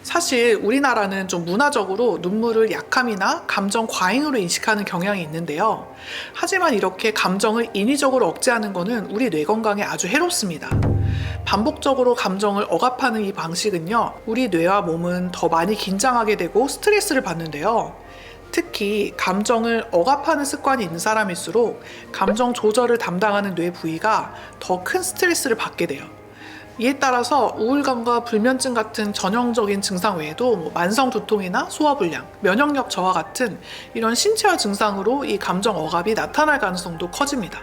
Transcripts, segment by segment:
사실 우리나라는 좀 문화적으로 눈물을 약함이나 감정 과잉으로 인식하는 경향이 있는데요. 하지만 이렇게 감정을 인위적으로 억제하는 것은 우리 뇌 건강에 아주 해롭습니다. 반복적으로 감정을 억압하는 이 방식은요, 우리 뇌와 몸은 더 많이 긴장하게 되고 스트레스를 받는데요. 특히 감정을 억압하는 습관이 있는 사람일수록 감정 조절을 담당하는 뇌 부위가 더 큰 스트레스를 받게 돼요. 이에 따라서 우울감과 불면증 같은 전형적인 증상 외에도 만성 두통이나 소화불량, 면역력 저하 같은 이런 신체화 증상으로 이 감정 억압이 나타날 가능성도 커집니다.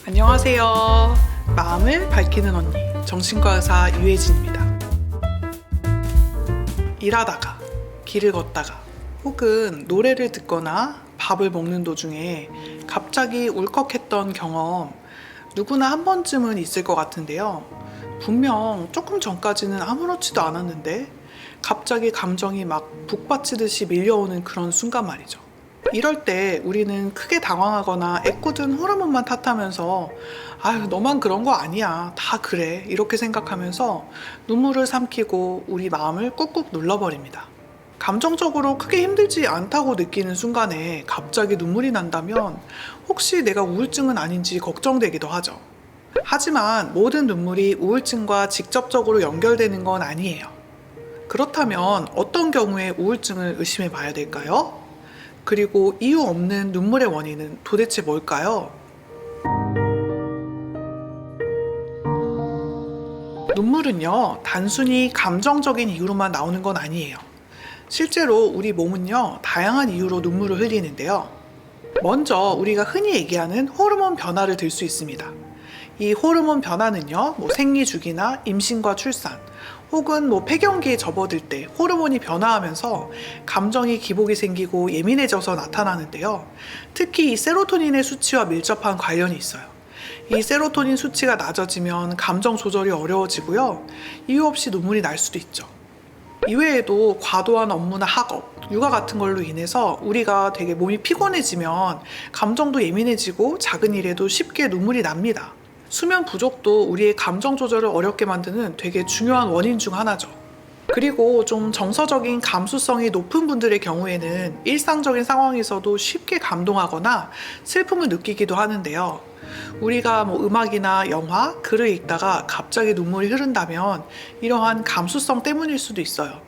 안녕하세요. 마음을 밝히는 언니, 정신과 의사 유혜진입니다. 일하다가, 길을 걷다가, 혹은 노래를 듣거나 밥을 먹는 도중에 갑자기 울컥했던 경험, 누구나 한 번쯤은 있을 것 같은데요. 분명 조금 전까지는 아무렇지도 않았는데 갑자기 감정이 막 북받치듯이 밀려오는 그런 순간 말이죠. 이럴 때 우리는 크게 당황하거나 애꿎은 호르몬만 탓하면서 아유 너만 그런 거 아니야, 다 그래, 이렇게 생각하면서 눈물을 삼키고 우리 마음을 꾹꾹 눌러버립니다. 감정적으로 크게 힘들지 않다고 느끼는 순간에 갑자기 눈물이 난다면 혹시 내가 우울증은 아닌지 걱정되기도 하죠. 하지만 모든 눈물이 우울증과 직접적으로 연결되는 건 아니에요. 그렇다면 어떤 경우에 우울증을 의심해 봐야 될까요? 그리고 이유 없는 눈물의 원인은 도대체 뭘까요? 눈물은요, 단순히 감정적인 이유로만 나오는 건 아니에요. 실제로 우리 몸은요, 다양한 이유로 눈물을 흘리는데요. 먼저 우리가 흔히 얘기하는 호르몬 변화를 들 수 있습니다. 이 호르몬 변화는요, 생리주기나 임신과 출산, 혹은 폐경기에 접어들 때 호르몬이 변화하면서 감정이 기복이 생기고 예민해져서 나타나는데요. 특히 이 세로토닌의 수치와 밀접한 관련이 있어요. 이 세로토닌 수치가 낮아지면 감정 조절이 어려워지고요. 이유 없이 눈물이 날 수도 있죠. 이외에도 과도한 업무나 학업, 육아 같은 걸로 인해서 우리가 되게 몸이 피곤해지면 감정도 예민해지고 작은 일에도 쉽게 눈물이 납니다. 수면 부족도 우리의 감정 조절을 어렵게 만드는 되게 중요한 원인 중 하나죠. 그리고 좀 정서적인 감수성이 높은 분들의 경우에는 일상적인 상황에서도 쉽게 감동하거나 슬픔을 느끼기도 하는데요. 우리가 음악이나 영화, 글을 읽다가 갑자기 눈물이 흐른다면 이러한 감수성 때문일 수도 있어요.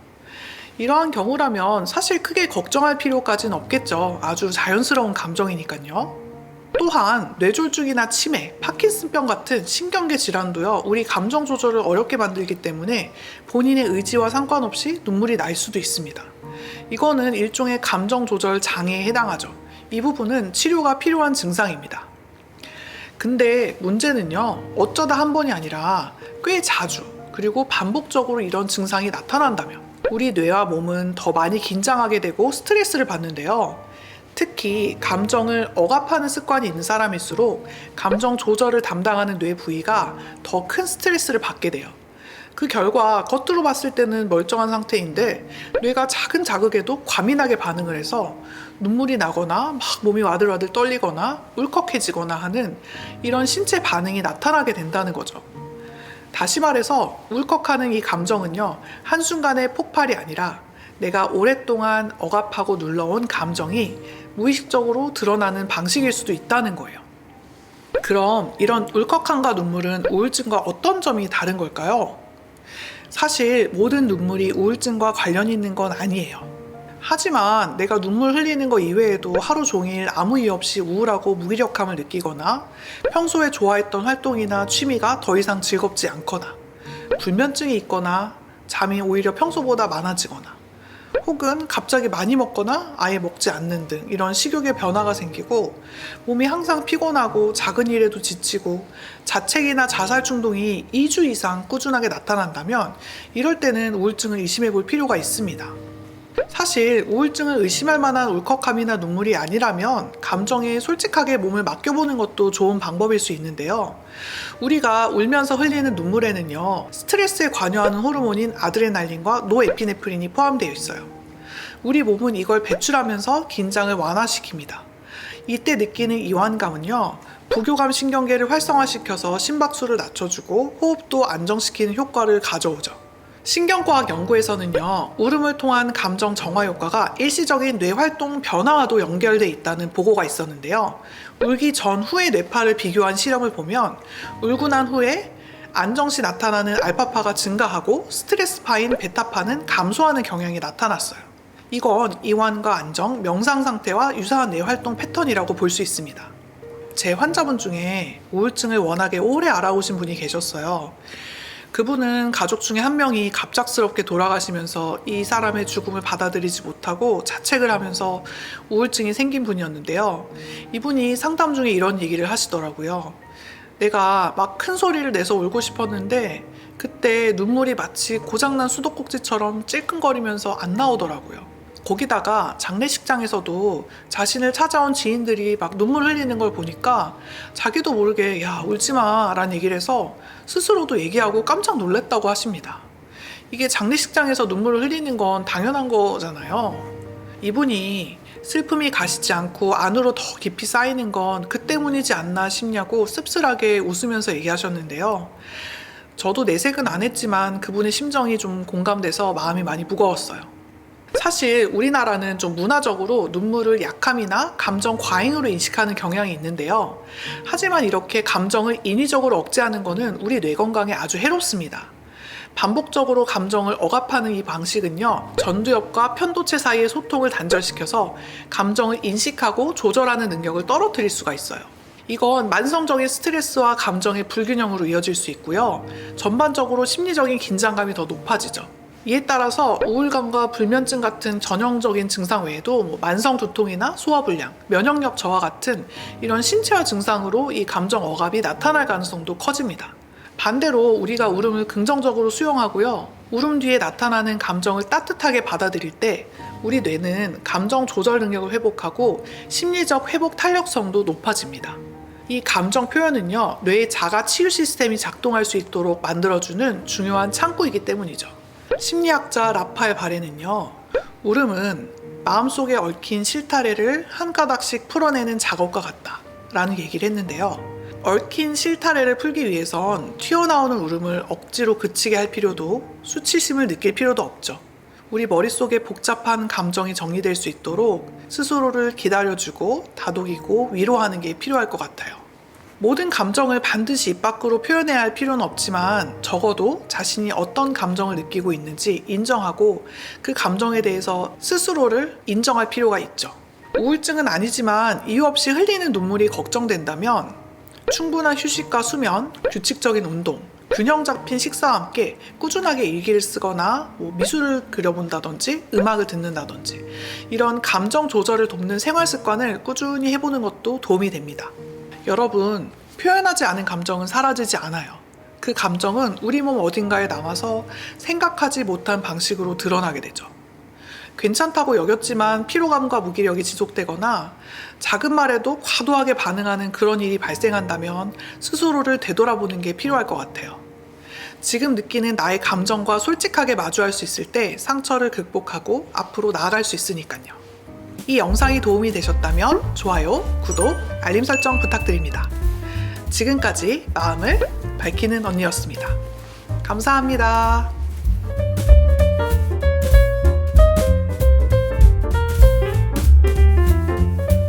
이러한 경우라면 사실 크게 걱정할 필요까지는 없겠죠. 아주 자연스러운 감정이니까요. 또한 뇌졸중이나 치매, 파킨슨병 같은 신경계 질환도요, 우리 감정 조절을 어렵게 만들기 때문에 본인의 의지와 상관없이 눈물이 날 수도 있습니다. 이거는 일종의 감정 조절 장애에 해당하죠. 이 부분은 치료가 필요한 증상입니다. 근데 문제는요, 어쩌다 한 번이 아니라 꽤 자주, 그리고 반복적으로 이런 증상이 나타난다면 우리 뇌와 몸은 더 많이 긴장하게 되고 스트레스를 받는데요. 특히 감정을 억압하는 습관이 있는 사람일수록 감정 조절을 담당하는 뇌 부위가 더 큰 스트레스를 받게 돼요. 그 결과 겉으로 봤을 때는 멀쩡한 상태인데 뇌가 작은 자극에도 과민하게 반응을 해서 눈물이 나거나 막 몸이 와들와들 떨리거나 울컥해지거나 하는 이런 신체 반응이 나타나게 된다는 거죠. 다시 말해서 울컥하는 이 감정은요, 한순간의 폭발이 아니라 내가 오랫동안 억압하고 눌러온 감정이 무의식적으로 드러나는 방식일 수도 있다는 거예요. 그럼 이런 울컥함과 눈물은 우울증과 어떤 점이 다른 걸까요? 사실 모든 눈물이 우울증과 관련이 있는 건 아니에요. 하지만 내가 눈물 흘리는 거 이외에도 하루 종일 아무 이유 없이 우울하고 무기력함을 느끼거나 평소에 좋아했던 활동이나 취미가 더 이상 즐겁지 않거나 불면증이 있거나 잠이 오히려 평소보다 많아지거나 혹은 갑자기 많이 먹거나 아예 먹지 않는 등 이런 식욕의 변화가 생기고 몸이 항상 피곤하고 작은 일에도 지치고 자책이나 자살 충동이 2주 이상 꾸준하게 나타난다면 이럴 때는 우울증을 의심해 볼 필요가 있습니다. 사실 우울증을 의심할 만한 울컥함이나 눈물이 아니라면 감정에 솔직하게 몸을 맡겨보는 것도 좋은 방법일 수 있는데요. 우리가 울면서 흘리는 눈물에는요, 스트레스에 관여하는 호르몬인 아드레날린과 노에피네프린이 포함되어 있어요. 우리 몸은 이걸 배출하면서 긴장을 완화시킵니다. 이때 느끼는 이완감은요, 부교감 신경계를 활성화시켜서 심박수를 낮춰주고 호흡도 안정시키는 효과를 가져오죠. 신경과학 연구에서는요, 울음을 통한 감정 정화 효과가 일시적인 뇌활동 변화와도 연결돼 있다는 보고가 있었는데요. 울기 전 후의 뇌파를 비교한 실험을 보면 울고 난 후에 안정 시 나타나는 알파파가 증가하고 스트레스파인 베타파는 감소하는 경향이 나타났어요. 이건 이완과 안정, 명상 상태와 유사한 뇌활동 패턴이라고 볼 수 있습니다. 제 환자분 중에 우울증을 워낙에 오래 알아오신 분이 계셨어요. 그분은 가족 중에 한 명이 갑작스럽게 돌아가시면서 이 사람의 죽음을 받아들이지 못하고 자책을 하면서 우울증이 생긴 분이었는데요. 이분이 상담 중에 이런 얘기를 하시더라고요. 내가 막 큰 소리를 내서 울고 싶었는데 그때 눈물이 마치 고장난 수도꼭지처럼 찔끔거리면서 안 나오더라고요. 거기다가 장례식장에서도 자신을 찾아온 지인들이 막 눈물 흘리는 걸 보니까 자기도 모르게 야, 울지 마 라는 얘기를 해서 스스로도 얘기하고 깜짝 놀랐다고 하십니다. 이게 장례식장에서 눈물을 흘리는 건 당연한 거잖아요. 이분이 슬픔이 가시지 않고 안으로 더 깊이 쌓이는 건 그 때문이지 않나 싶냐고 씁쓸하게 웃으면서 얘기하셨는데요. 저도 내색은 안 했지만 그분의 심정이 좀 공감돼서 마음이 많이 무거웠어요. 사실 우리나라는 좀 문화적으로 눈물을 약함이나 감정 과잉으로 인식하는 경향이 있는데요. 하지만 이렇게 감정을 인위적으로 억제하는 것은 우리 뇌 건강에 아주 해롭습니다. 반복적으로 감정을 억압하는 이 방식은요, 전두엽과 편도체 사이의 소통을 단절시켜서 감정을 인식하고 조절하는 능력을 떨어뜨릴 수가 있어요. 이건 만성적인 스트레스와 감정의 불균형으로 이어질 수 있고요. 전반적으로 심리적인 긴장감이 더 높아지죠. 이에 따라서 우울감과 불면증 같은 전형적인 증상 외에도 만성 두통이나 소화불량, 면역력 저하 같은 이런 신체화 증상으로 이 감정 억압이 나타날 가능성도 커집니다. 반대로 우리가 울음을 긍정적으로 수용하고요. 울음 뒤에 나타나는 감정을 따뜻하게 받아들일 때 우리 뇌는 감정 조절 능력을 회복하고 심리적 회복 탄력성도 높아집니다. 이 감정 표현은요, 뇌의 자가 치유 시스템이 작동할 수 있도록 만들어주는 중요한 창구이기 때문이죠. 심리학자 라파엘 바레는요, 울음은 마음속에 얽힌 실타래를 한 가닥씩 풀어내는 작업과 같다 라는 얘기를 했는데요. 얽힌 실타래를 풀기 위해선 튀어나오는 울음을 억지로 그치게 할 필요도, 수치심을 느낄 필요도 없죠. 우리 머릿속에 복잡한 감정이 정리될 수 있도록 스스로를 기다려주고 다독이고 위로하는 게 필요할 것 같아요. 모든 감정을 반드시 입 밖으로 표현해야 할 필요는 없지만 적어도 자신이 어떤 감정을 느끼고 있는지 인정하고 그 감정에 대해서 스스로를 인정할 필요가 있죠. 우울증은 아니지만 이유 없이 흘리는 눈물이 걱정된다면 충분한 휴식과 수면, 규칙적인 운동, 균형 잡힌 식사와 함께 꾸준하게 일기를 쓰거나 미술을 그려본다든지 음악을 듣는다든지 이런 감정 조절을 돕는 생활 습관을 꾸준히 해보는 것도 도움이 됩니다. 여러분, 표현하지 않은 감정은 사라지지 않아요. 그 감정은 우리 몸 어딘가에 남아서 생각하지 못한 방식으로 드러나게 되죠. 괜찮다고 여겼지만 피로감과 무기력이 지속되거나 작은 말에도 과도하게 반응하는 그런 일이 발생한다면 스스로를 되돌아보는 게 필요할 것 같아요. 지금 느끼는 나의 감정과 솔직하게 마주할 수 있을 때 상처를 극복하고 앞으로 나아갈 수 있으니까요. 이 영상이 도움이 되셨다면 좋아요, 구독, 알림 설정 부탁드립니다. 지금까지 마음을 밝히는 언니였습니다. 감사합니다.